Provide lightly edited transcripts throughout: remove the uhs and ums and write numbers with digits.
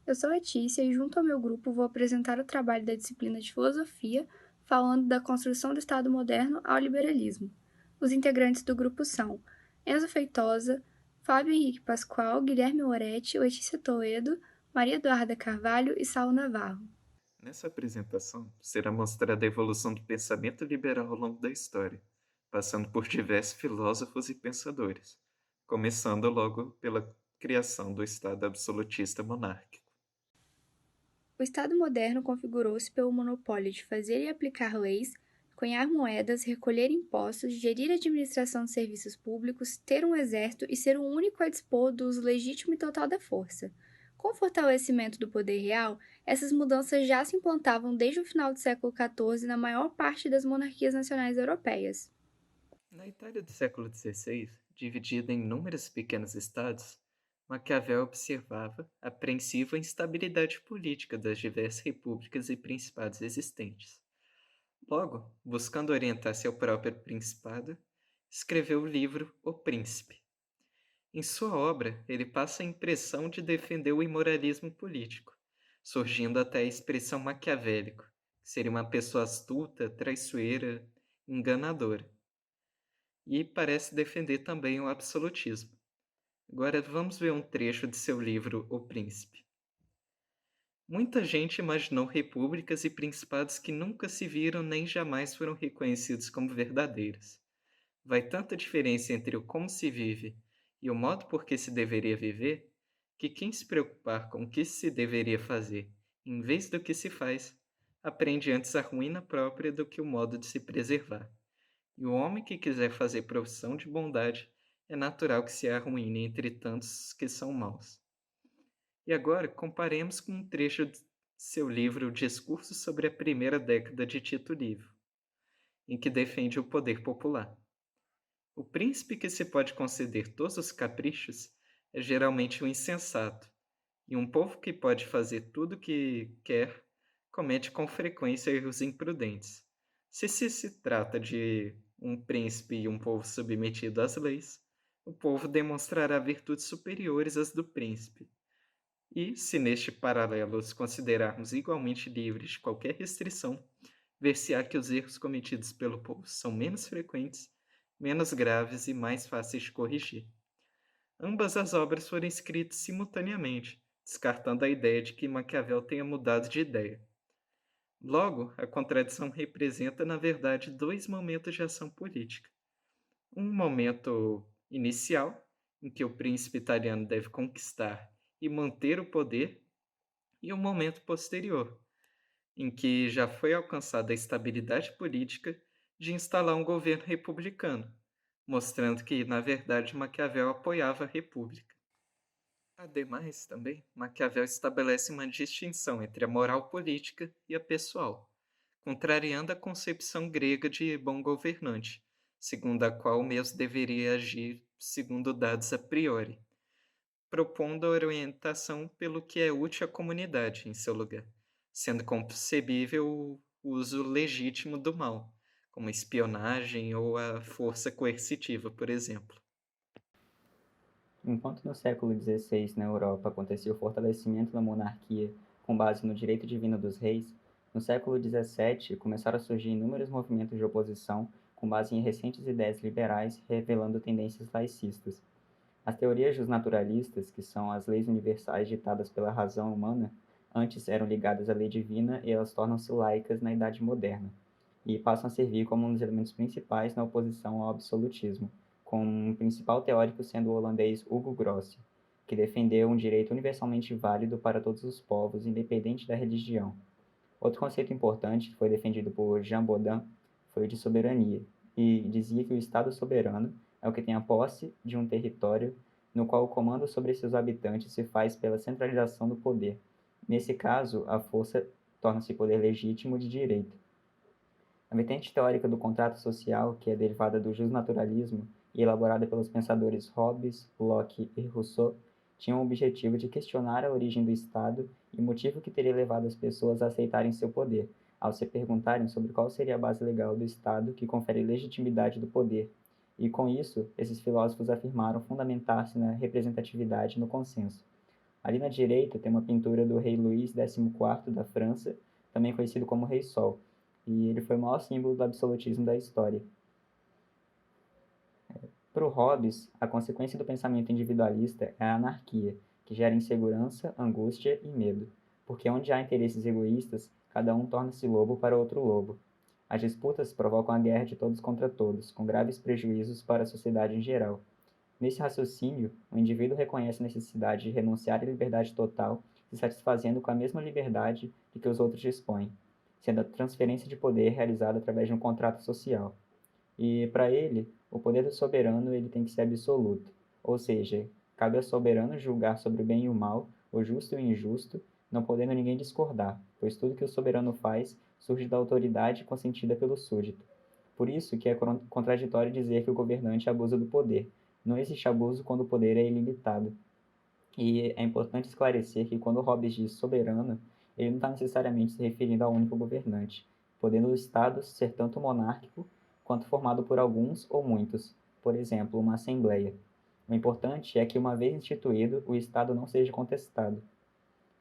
Eu sou Letícia e, junto ao meu grupo, vou apresentar o trabalho da disciplina de Filosofia, falando da construção do Estado moderno ao liberalismo. Os integrantes do grupo são Enzo Feitosa, Fábio Henrique Pascoal, Guilherme Moretti, Letícia Toledo, Maria Eduarda Carvalho e Saulo Navarro. Nessa apresentação, será mostrada a evolução do pensamento liberal ao longo da história, passando por diversos filósofos e pensadores, começando logo pela criação do Estado absolutista monárquico. O Estado moderno configurou-se pelo monopólio de fazer e aplicar leis, cunhar moedas, recolher impostos, gerir a administração de serviços públicos, ter um exército e ser o único a dispor do uso legítimo e total da força. Com o fortalecimento do poder real, essas mudanças já se implantavam desde o final do século XIV na maior parte das monarquias nacionais europeias. Na Itália do século XVI, dividida em inúmeros pequenos estados, Maquiavel observava apreensivo a instabilidade política das diversas repúblicas e principados existentes. Logo, buscando orientar seu próprio principado, escreveu o livro O Príncipe. Em sua obra, ele passa a impressão de defender o imoralismo político, surgindo até a expressão maquiavélico, que seria uma pessoa astuta, traiçoeira, enganadora, e parece defender também o absolutismo. Agora vamos ver um trecho de seu livro O Príncipe. Muita gente imaginou repúblicas e principados que nunca se viram nem jamais foram reconhecidos como verdadeiros. Vai tanta diferença entre o como se vive e o modo por que se deveria viver, que quem se preocupar com o que se deveria fazer, em vez do que se faz, aprende antes a ruína própria do que o modo de se preservar. E o homem que quiser fazer profissão de bondade, é natural que se arruíne entre tantos que são maus. E agora comparemos com um trecho de seu livro Discurso sobre a Primeira Década de Tito Livio, em que defende o poder popular. O príncipe que se pode conceder todos os caprichos é geralmente um insensato, e um povo que pode fazer tudo o que quer comete com frequência erros imprudentes. Se trata de um príncipe e um povo submetido às leis, o povo demonstrará virtudes superiores às do príncipe. E, se neste paralelo os considerarmos igualmente livres de qualquer restrição, ver-se-á que os erros cometidos pelo povo são menos frequentes, menos graves e mais fáceis de corrigir. Ambas as obras foram escritas simultaneamente, descartando a ideia de que Maquiavel tenha mudado de ideia. Logo, a contradição representa, na verdade, dois momentos de ação política. Um momento inicial, em que o príncipe italiano deve conquistar e manter o poder, e um momento posterior, em que já foi alcançada a estabilidade política de instalar um governo republicano, mostrando que, na verdade, Maquiavel apoiava a república. Ademais, também, Maquiavel estabelece uma distinção entre a moral política e a pessoal, contrariando a concepção grega de bom governante, segundo a qual o mesmo deveria agir segundo dados a priori, propondo a orientação pelo que é útil à comunidade em seu lugar, sendo concebível o uso legítimo do mal, como a espionagem ou a força coercitiva, por exemplo. Enquanto no século XVI na Europa acontecia o fortalecimento da monarquia com base no direito divino dos reis, no século XVII começaram a surgir inúmeros movimentos de oposição com base em recentes ideias liberais revelando tendências laicistas. As teorias dos naturalistas, que são as leis universais ditadas pela razão humana, antes eram ligadas à lei divina e elas tornam-se laicas na Idade Moderna, e passam a servir como um dos elementos principais na oposição ao absolutismo, com um principal teórico sendo o holandês Hugo Grosse, que defendeu um direito universalmente válido para todos os povos, independente da religião. Outro conceito importante que foi defendido por Jean Baudin foi o de soberania, e dizia que o Estado soberano é o que tem a posse de um território no qual o comando sobre seus habitantes se faz pela centralização do poder. Nesse caso, a força torna-se poder legítimo de direito. A vertente teórica do contrato social, que é derivada do justnaturalismo e elaborada pelos pensadores Hobbes, Locke e Rousseau, tinha o objetivo de questionar a origem do Estado e o motivo que teria levado as pessoas a aceitarem seu poder, ao se perguntarem sobre qual seria a base legal do Estado que confere legitimidade do poder. E com isso, esses filósofos afirmaram fundamentar-se na representatividade e no consenso. Ali na direita tem uma pintura do rei Luís XIV da França, também conhecido como Rei Sol, e ele foi o maior símbolo do absolutismo da história. Para o Hobbes, a consequência do pensamento individualista é a anarquia, que gera insegurança, angústia e medo, porque onde há interesses egoístas, cada um torna-se lobo para outro lobo. As disputas provocam a guerra de todos contra todos, com graves prejuízos para a sociedade em geral. Nesse raciocínio, o indivíduo reconhece a necessidade de renunciar à liberdade total, se satisfazendo com a mesma liberdade de que os outros dispõem, sendo a transferência de poder realizada através de um contrato social. E, para ele, o poder do soberano ele tem que ser absoluto, ou seja, cabe ao soberano julgar sobre o bem e o mal, o justo e o injusto, não podendo ninguém discordar, pois tudo que o soberano faz surge da autoridade consentida pelo súdito. Por isso que é contraditório dizer que o governante abusa do poder. Não existe abuso quando o poder é ilimitado. E é importante esclarecer que quando Hobbes diz soberano, ele não está necessariamente se referindo ao único governante, podendo o Estado ser tanto monárquico quanto formado por alguns ou muitos, por exemplo, uma assembleia. O importante é que, uma vez instituído, o Estado não seja contestado.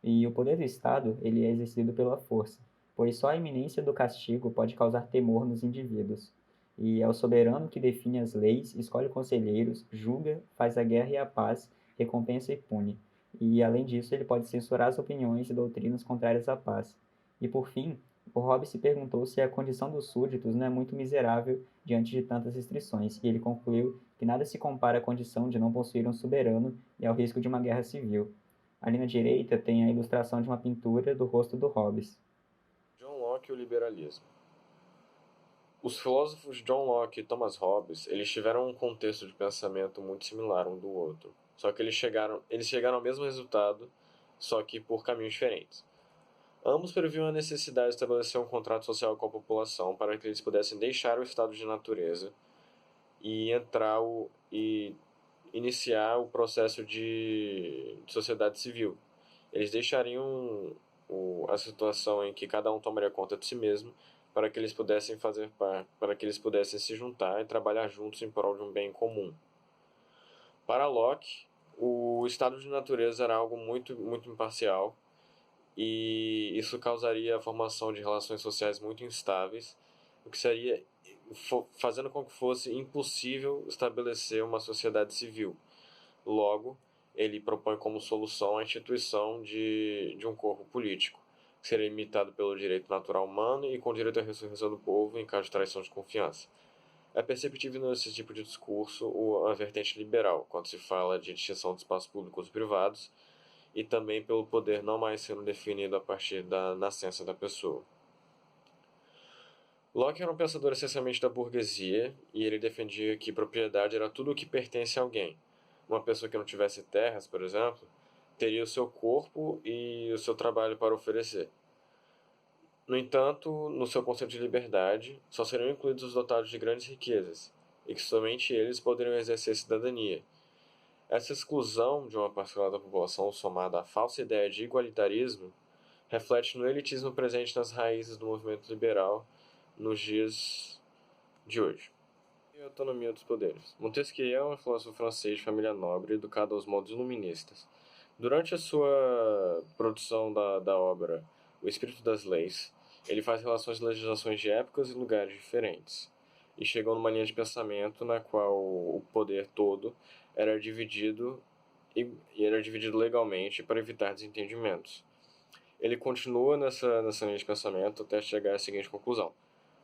E o poder do Estado ele é exercido pela força, pois só a iminência do castigo pode causar temor nos indivíduos. E é o soberano que define as leis, escolhe conselheiros, julga, faz a guerra e a paz, recompensa e pune. E, além disso, ele pode censurar as opiniões e doutrinas contrárias à paz. E, por fim, o Hobbes se perguntou se a condição dos súditos não é muito miserável diante de tantas restrições, e ele concluiu que nada se compara à condição de não possuir um soberano e ao risco de uma guerra civil. Ali na direita tem a ilustração de uma pintura do rosto do Hobbes. John Locke e o liberalismo. Os filósofos John Locke e Thomas Hobbes, eles tiveram um contexto de pensamento muito similar um do outro. Só que eles chegaram ao mesmo resultado, só que por caminhos diferentes. Ambos previam a necessidade de estabelecer um contrato social com a população para que eles pudessem deixar o estado de natureza e iniciar o processo de sociedade civil. Eles deixariam a situação em que cada um tomaria conta de si mesmo para que eles pudessem para que eles pudessem se juntar e trabalhar juntos em prol de um bem comum. Para Locke, o estado de natureza era algo muito imparcial e isso causaria a formação de relações sociais muito instáveis, o que seria fazendo com que fosse impossível estabelecer uma sociedade civil. Logo, ele propõe como solução a instituição de um corpo político, que seria limitado pelo direito natural humano e com direito à ressurreição do povo em caso de traição de confiança. É perceptível nesse tipo de discurso a vertente liberal, quando se fala de distinção de espaços públicos e privados, e também pelo poder não mais sendo definido a partir da nascença da pessoa. Locke era um pensador essencialmente da burguesia, e ele defendia que propriedade era tudo o que pertence a alguém. Uma pessoa que não tivesse terras, por exemplo, teria o seu corpo e o seu trabalho para oferecer. No entanto, no seu conceito de liberdade, só seriam incluídos os dotados de grandes riquezas, e que somente eles poderiam exercer cidadania. Essa exclusão de uma parcela da população, somada à falsa ideia de igualitarismo, reflete no elitismo presente nas raízes do movimento liberal nos dias de hoje. E a autonomia dos poderes. Montesquieu é um filósofo francês de família nobre, educado aos modos iluministas. Durante a sua produção da obra O Espírito das Leis, ele faz relações de legislações de épocas e lugares diferentes, e chegou numa linha de pensamento na qual o poder todo era dividido legalmente para evitar desentendimentos. Ele continua nessa linha de pensamento até chegar à seguinte conclusão,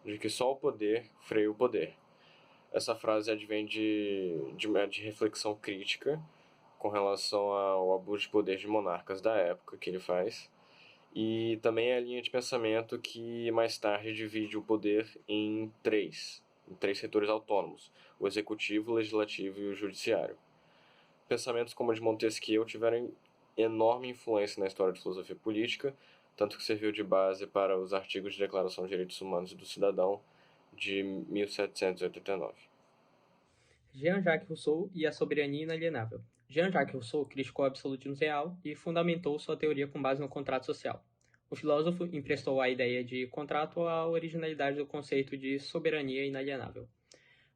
de que só o poder freia o poder. Essa frase advém de reflexão crítica com relação ao abuso de poder de monarcas da época que ele faz, e também é a linha de pensamento que mais tarde divide o poder em três setores autônomos: o executivo, o legislativo e o judiciário. Pensamentos como o de Montesquieu tiveram enorme influência na história de filosofia política, tanto que serviu de base para os artigos de Declaração de Direitos Humanos e do Cidadão de 1789. Jean-Jacques Rousseau e a soberania inalienável. Jean-Jacques Rousseau criticou o absolutismo real e fundamentou sua teoria com base no contrato social. O filósofo emprestou à ideia de contrato a originalidade do conceito de soberania inalienável.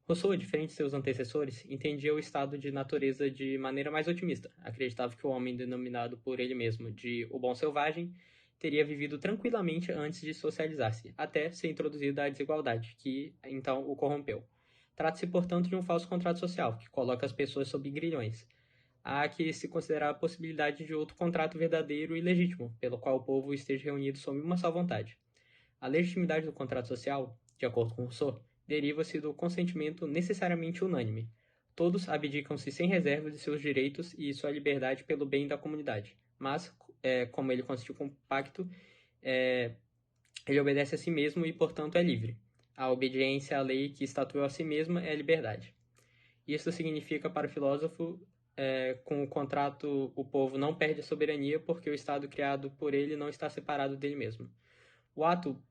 Rousseau, diferente de seus antecessores, entendia o estado de natureza de maneira mais otimista. Acreditava que o homem, denominado por ele mesmo de o bom selvagem, teria vivido tranquilamente antes de socializar-se, até ser introduzida a desigualdade, que então o corrompeu. Trata-se, portanto, de um falso contrato social, que coloca as pessoas sob grilhões. Há que se considerar a possibilidade de outro contrato verdadeiro e legítimo, pelo qual o povo esteja reunido sob uma só vontade. A legitimidade do contrato social, de acordo com Rousseau, deriva-se do consentimento necessariamente unânime. Todos abdicam-se sem reserva de seus direitos e sua liberdade pelo bem da comunidade, mas, como ele constitui um pacto, ele obedece a si mesmo e, portanto, é livre. A obediência à lei que estatuiu a si mesma é a liberdade. Isso significa, para o filósofo, com o contrato, o povo não perde a soberania porque o Estado criado por ele não está separado dele mesmo. O ato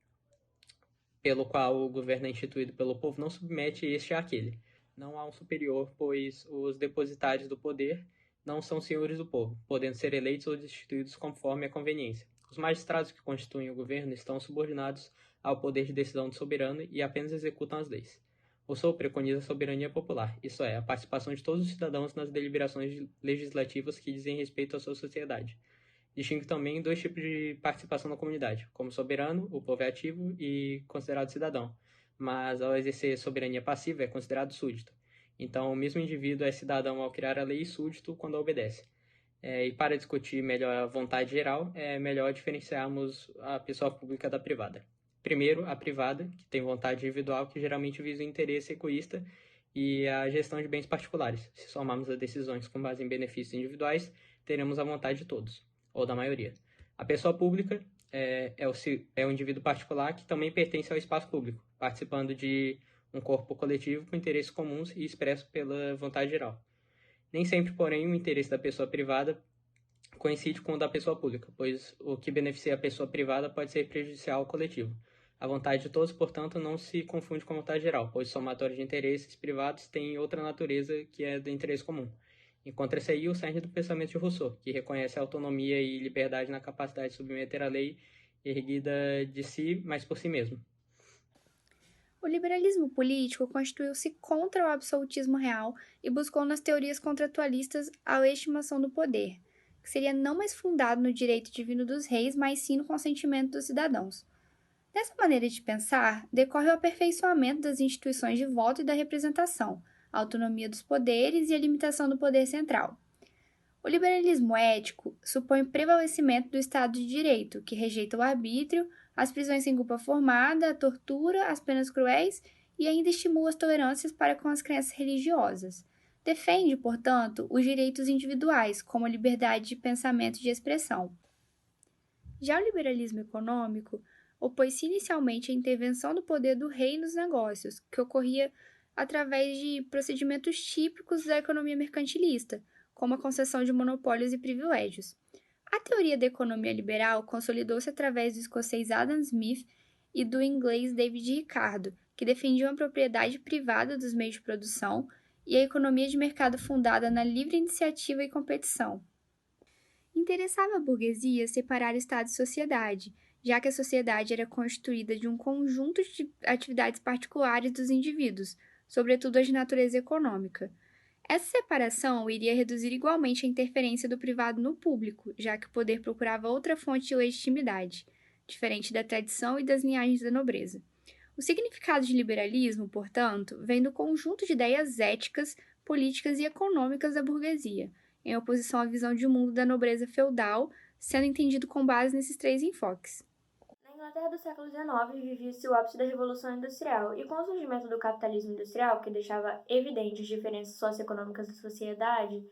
pelo qual o governo é instituído pelo povo não submete este àquele. Não há um superior, pois os depositários do poder não são senhores do povo, podendo ser eleitos ou destituídos conforme a conveniência. Os magistrados que constituem o governo estão subordinados ao poder de decisão do soberano e apenas executam as leis. Rousseau preconiza a soberania popular, isto é, a participação de todos os cidadãos nas deliberações legislativas que dizem respeito à sua sociedade. Distingue também dois tipos de participação na comunidade, como soberano, o povo é ativo e considerado cidadão, mas ao exercer soberania passiva é considerado súdito. Então, o mesmo indivíduo é cidadão ao criar a lei e súdito quando a obedece. E para discutir melhor a vontade geral, é melhor diferenciarmos a pessoa pública da privada. Primeiro, a privada, que tem vontade individual, que geralmente visa o interesse egoísta e a gestão de bens particulares. Se somarmos as decisões com base em benefícios individuais, teremos a vontade de todos, ou da maioria. A pessoa pública é o indivíduo particular que também pertence ao espaço público, participando de um corpo coletivo com interesses comuns e expresso pela vontade geral. Nem sempre, porém, o interesse da pessoa privada coincide com o da pessoa pública, pois o que beneficia a pessoa privada pode ser prejudicial ao coletivo. A vontade de todos, portanto, não se confunde com a vontade geral, pois o somatório de interesses privados tem outra natureza que é do interesse comum. Encontra-se aí o cerne do pensamento de Rousseau, que reconhece a autonomia e liberdade na capacidade de submeter a lei erguida de si, mas por si mesmo. O liberalismo político constituiu-se contra o absolutismo real e buscou nas teorias contratualistas a legitimação do poder, que seria não mais fundado no direito divino dos reis, mas sim no consentimento dos cidadãos. Dessa maneira de pensar, decorre o aperfeiçoamento das instituições de voto e da representação, a autonomia dos poderes e a limitação do poder central. O liberalismo ético supõe o prevalecimento do Estado de Direito, que rejeita o arbítrio, as prisões sem culpa formada, a tortura, as penas cruéis e ainda estimula as tolerâncias para com as crenças religiosas. Defende, portanto, os direitos individuais, como a liberdade de pensamento e de expressão. Já o liberalismo econômico opôs-se inicialmente à intervenção do poder do rei nos negócios, que ocorria através de procedimentos típicos da economia mercantilista, como a concessão de monopólios e privilégios. A teoria da economia liberal consolidou-se através do escocês Adam Smith e do inglês David Ricardo, que defendiam a propriedade privada dos meios de produção e a economia de mercado fundada na livre iniciativa e competição. Interessava à burguesia separar Estado e sociedade, já que a sociedade era constituída de um conjunto de atividades particulares dos indivíduos, sobretudo as de natureza econômica. Essa separação iria reduzir igualmente a interferência do privado no público, já que o poder procurava outra fonte de legitimidade, diferente da tradição e das linhagens da nobreza. O significado de liberalismo, portanto, vem do conjunto de ideias éticas, políticas e econômicas da burguesia, em oposição à visão de mundo da nobreza feudal, sendo entendido com base nesses três enfoques. Na Inglaterra do século XIX vivia-se o ápice da Revolução Industrial, e com o surgimento do capitalismo industrial, que deixava evidentes as diferenças socioeconômicas da sociedade,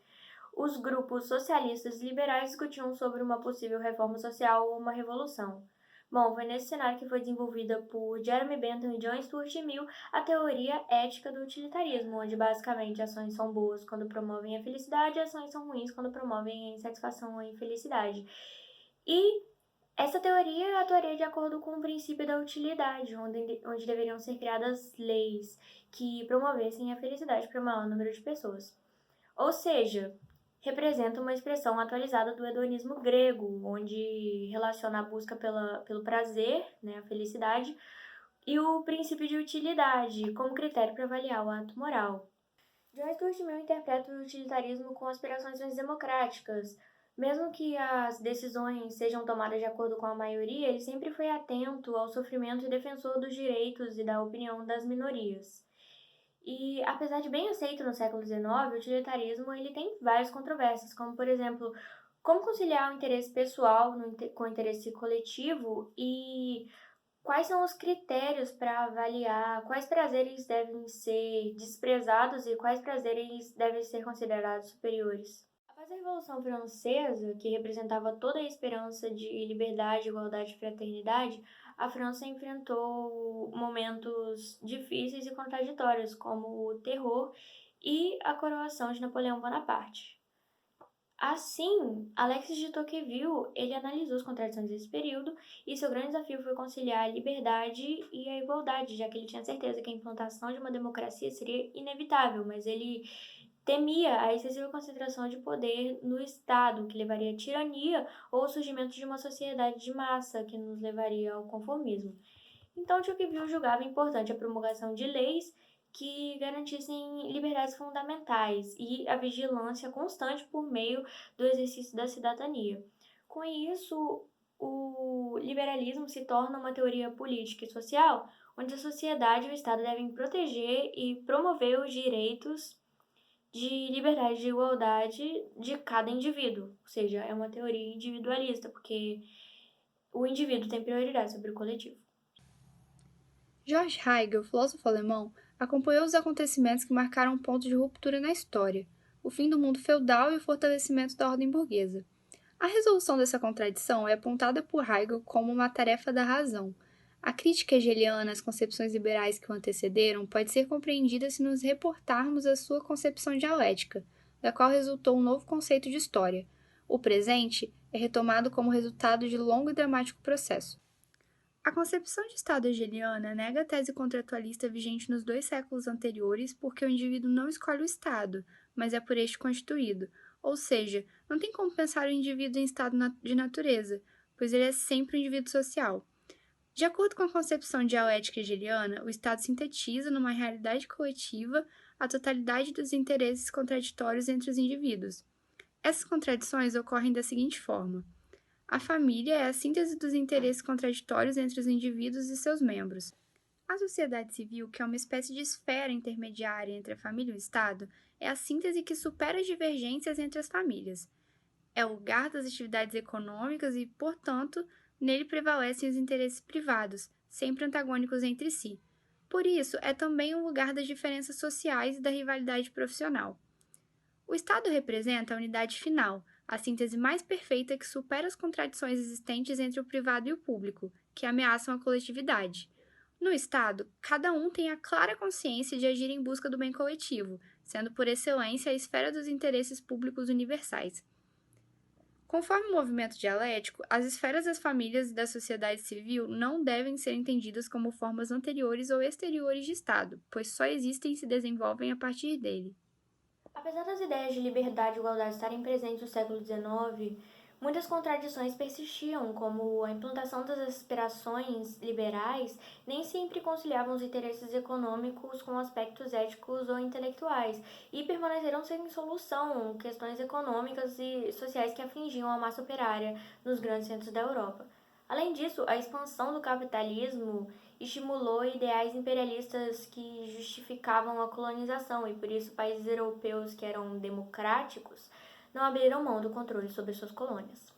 os grupos socialistas e liberais discutiam sobre uma possível reforma social ou uma revolução. Bom, foi nesse cenário que foi desenvolvida por Jeremy Bentham e John Stuart Mill a teoria ética do utilitarismo, onde basicamente ações são boas quando promovem a felicidade e ações são ruins quando promovem a insatisfação ou a infelicidade. E essa teoria atuaria de acordo com o princípio da utilidade, onde deveriam ser criadas leis que promovessem a felicidade para o maior número de pessoas. Ou seja, representa uma expressão atualizada do hedonismo grego, onde relaciona a busca pelo prazer, a felicidade, e o princípio de utilidade como critério para avaliar o ato moral. John Stuart Mill interpreta o utilitarismo com aspirações mais democráticas. Mesmo que as decisões sejam tomadas de acordo com a maioria, ele sempre foi atento ao sofrimento e defensor dos direitos e da opinião das minorias. E, apesar de bem aceito no século XIX, o utilitarismo ele tem várias controvérsias, como, por exemplo, como conciliar o interesse pessoal com o interesse coletivo e quais são os critérios para avaliar quais prazeres devem ser desprezados e quais prazeres devem ser considerados superiores? Após a Revolução Francesa, que representava toda a esperança de liberdade, igualdade e fraternidade, a França enfrentou momentos difíceis e contraditórios, como o terror e a coroação de Napoleão Bonaparte. Assim, Alexis de Tocqueville, ele analisou as contradições desse período e seu grande desafio foi conciliar a liberdade e a igualdade, já que ele tinha certeza que a implantação de uma democracia seria inevitável, mas ele temia a excessiva concentração de poder no Estado, que levaria à tirania ou ao surgimento de uma sociedade de massa, que nos levaria ao conformismo. Então, Tocqueville julgava importante a promulgação de leis que garantissem liberdades fundamentais e a vigilância constante por meio do exercício da cidadania. Com isso, o liberalismo se torna uma teoria política e social onde a sociedade e o Estado devem proteger e promover os direitos de liberdade e de igualdade de cada indivíduo. Ou seja, é uma teoria individualista, porque o indivíduo tem prioridade sobre o coletivo. George Hegel, filósofo alemão, acompanhou os acontecimentos que marcaram um ponto de ruptura na história, o fim do mundo feudal e o fortalecimento da ordem burguesa. A resolução dessa contradição é apontada por Hegel como uma tarefa da razão. A crítica hegeliana às concepções liberais que o antecederam pode ser compreendida se nos reportarmos à sua concepção dialética, da qual resultou um novo conceito de história. O presente é retomado como resultado de longo e dramático processo. A concepção de Estado hegeliana nega a tese contratualista vigente nos 2 séculos anteriores porque o indivíduo não escolhe o Estado, mas é por este constituído, ou seja, não tem como pensar o indivíduo em estado de natureza, pois ele é sempre um indivíduo social. De acordo com a concepção dialética hegeliana, o Estado sintetiza numa realidade coletiva a totalidade dos interesses contraditórios entre os indivíduos. Essas contradições ocorrem da seguinte forma: a família é a síntese dos interesses contraditórios entre os indivíduos e seus membros. A sociedade civil, que é uma espécie de esfera intermediária entre a família e o Estado, é a síntese que supera as divergências entre as famílias. É o lugar das atividades econômicas e, portanto, nele prevalecem os interesses privados, sempre antagônicos entre si. Por isso, é também o lugar das diferenças sociais e da rivalidade profissional. O Estado representa a unidade final, a síntese mais perfeita que supera as contradições existentes entre o privado e o público, que ameaçam a coletividade. No Estado, cada um tem a clara consciência de agir em busca do bem coletivo, sendo por excelência a esfera dos interesses públicos universais. Conforme o movimento dialético, as esferas das famílias e da sociedade civil não devem ser entendidas como formas anteriores ou exteriores de Estado, pois só existem e se desenvolvem a partir dele. Apesar das ideias de liberdade e igualdade estarem presentes no século XIX, muitas contradições persistiam, como a implantação das aspirações liberais nem sempre conciliavam os interesses econômicos com aspectos éticos ou intelectuais, e permaneceram sem solução questões econômicas e sociais que afligiam a massa operária nos grandes centros da Europa. Além disso, a expansão do capitalismo estimulou ideais imperialistas que justificavam a colonização e por isso países europeus que eram democráticos não abriram mão do controle sobre suas colônias.